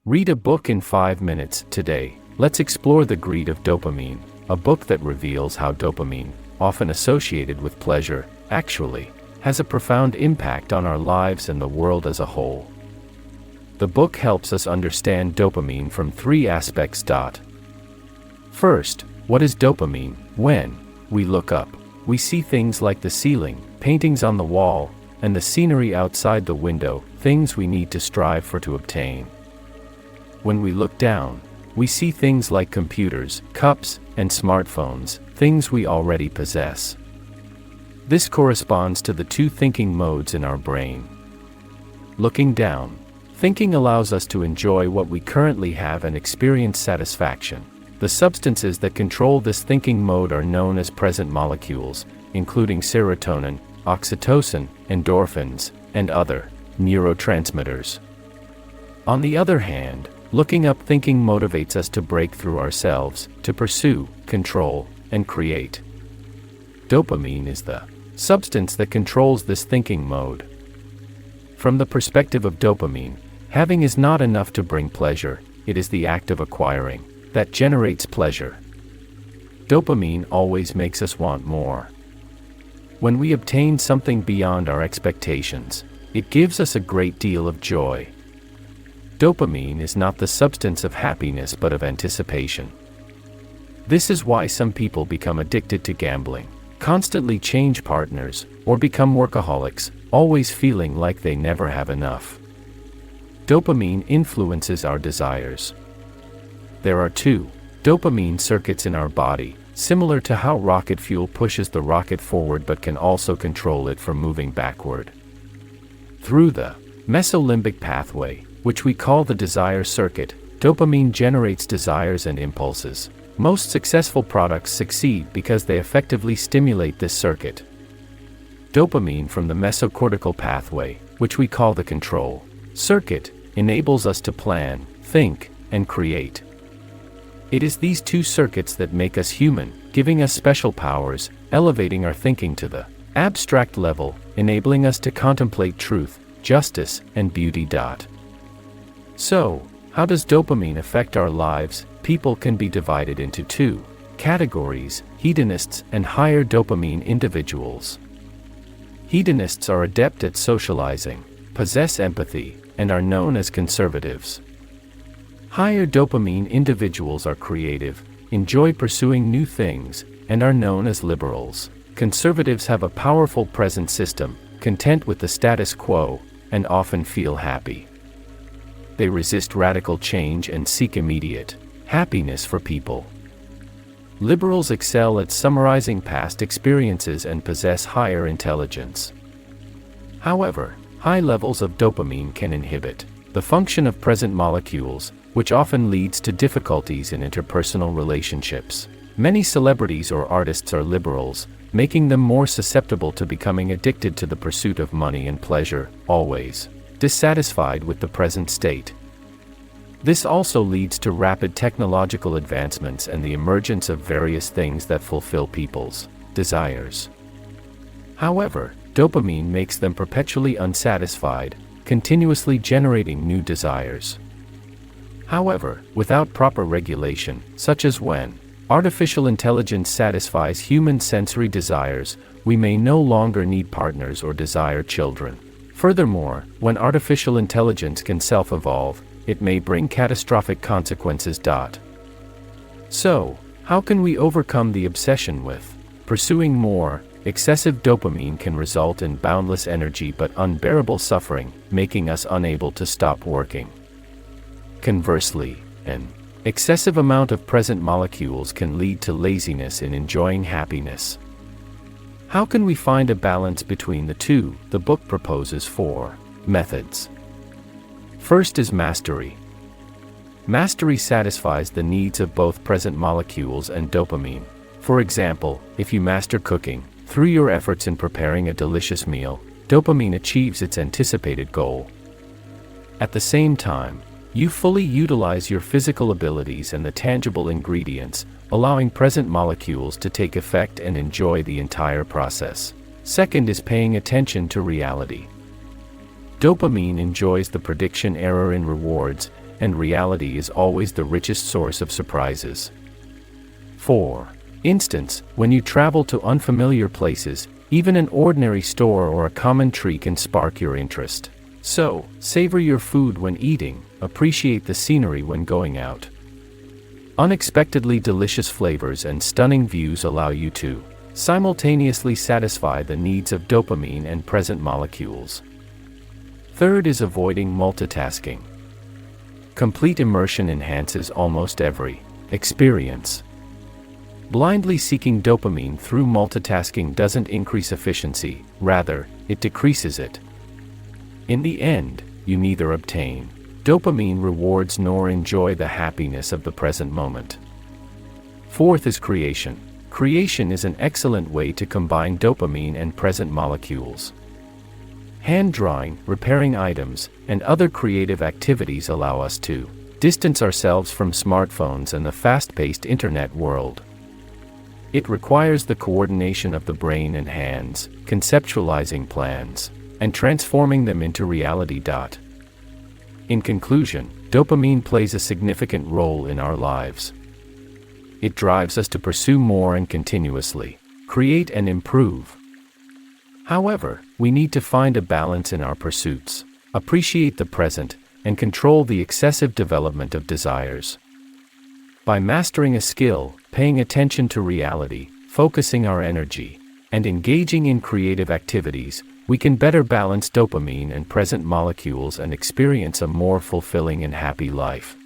Read a book in 5 minutes today. Let's explore The Greed of Dopamine, a book that reveals how dopamine, often associated with pleasure, actually has a profound impact on our lives and the world as a whole. The book helps us understand dopamine from 3 aspects. First, what is dopamine? When we look up, we see things like the ceiling, paintings on the wall, and the scenery outside the window, things we need to strive for to obtain. When we look down, we see things like computers, cups, and smartphones, things we already possess. This corresponds to the 2 thinking modes in our brain. Looking down, thinking allows us to enjoy what we currently have and experience satisfaction. The substances that control this thinking mode are known as present molecules, including serotonin, oxytocin, endorphins, and other neurotransmitters. On the other hand, looking up thinking motivates us to break through ourselves, to pursue, control, and create. Dopamine is the substance that controls this thinking mode. From the perspective of dopamine, having is not enough to bring pleasure, it is the act of acquiring that generates pleasure. Dopamine always makes us want more. When we obtain something beyond our expectations, it gives us a great deal of joy. Dopamine is not the substance of happiness but of anticipation. This is why some people become addicted to gambling, constantly change partners, or become workaholics, always feeling like they never have enough. Dopamine influences our desires. There are 2 dopamine circuits in our body, similar to how rocket fuel pushes the rocket forward but can also control it from moving backward. Through the mesolimbic pathway, which we call the desire circuit, dopamine generates desires and impulses. Most successful products succeed because they effectively stimulate this circuit. Dopamine from the mesocortical pathway, which we call the control circuit, enables us to plan, think, and create. It is these 2 circuits that make us human, giving us special powers, elevating our thinking to the abstract level, enabling us to contemplate truth, justice, and beauty. So, how does dopamine affect our lives? People can be divided into 2 categories: hedonists and higher dopamine individuals. Hedonists are adept at socializing, possess empathy, and are known as conservatives. Higher dopamine individuals are creative, enjoy pursuing new things, and are known as liberals. Conservatives have a powerful present system, content with the status quo, and often feel happy. They resist radical change and seek immediate happiness for people. Liberals excel at summarizing past experiences and possess higher intelligence. However, high levels of dopamine can inhibit the function of present molecules, which often leads to difficulties in interpersonal relationships. Many celebrities or artists are liberals, making them more susceptible to becoming addicted to the pursuit of money and pleasure, always dissatisfied with the present state. This also leads to rapid technological advancements and the emergence of various things that fulfill people's desires. However, dopamine makes them perpetually unsatisfied, continuously generating new desires. However, without proper regulation, such as when artificial intelligence satisfies human sensory desires, we may no longer need partners or desire children. Furthermore, when artificial intelligence can self-evolve, it may bring catastrophic consequences. So, how can we overcome the obsession with pursuing more? Excessive dopamine can result in boundless energy but unbearable suffering, making us unable to stop working. Conversely, an excessive amount of present molecules can lead to laziness in enjoying happiness. How can we find a balance between the 2? The book proposes 4 methods. First is mastery. Mastery satisfies the needs of both present molecules and dopamine. For example, if you master cooking, through your efforts in preparing a delicious meal, dopamine achieves its anticipated goal. At the same time, you fully utilize your physical abilities and the tangible ingredients, allowing present molecules to take effect and enjoy the entire process. Second is paying attention to reality. Dopamine enjoys the prediction error in rewards, and reality is always the richest source of surprises. 4. Instance: when you travel to unfamiliar places, even an ordinary store or a common tree can spark your interest. So, savor your food when eating, appreciate the scenery when going out. Unexpectedly delicious flavors and stunning views allow you to simultaneously satisfy the needs of dopamine and present molecules. Third is avoiding multitasking. Complete immersion enhances almost every experience. Blindly seeking dopamine through multitasking doesn't increase efficiency, rather, it decreases it. In the end, you neither obtain dopamine rewards nor enjoy the happiness of the present moment. Fourth is creation. Creation is an excellent way to combine dopamine and present molecules. Hand drawing, repairing items, and other creative activities allow us to distance ourselves from smartphones and the fast-paced internet world. It requires the coordination of the brain and hands, conceptualizing plans, and transforming them into reality. In conclusion, dopamine plays a significant role in our lives. It drives us to pursue more and continuously create and improve. However, we need to find a balance in our pursuits, appreciate the present, and control the excessive development of desires. By mastering a skill, paying attention to reality, focusing our energy, and engaging in creative activities, we can better balance dopamine and present molecules and experience a more fulfilling and happy life.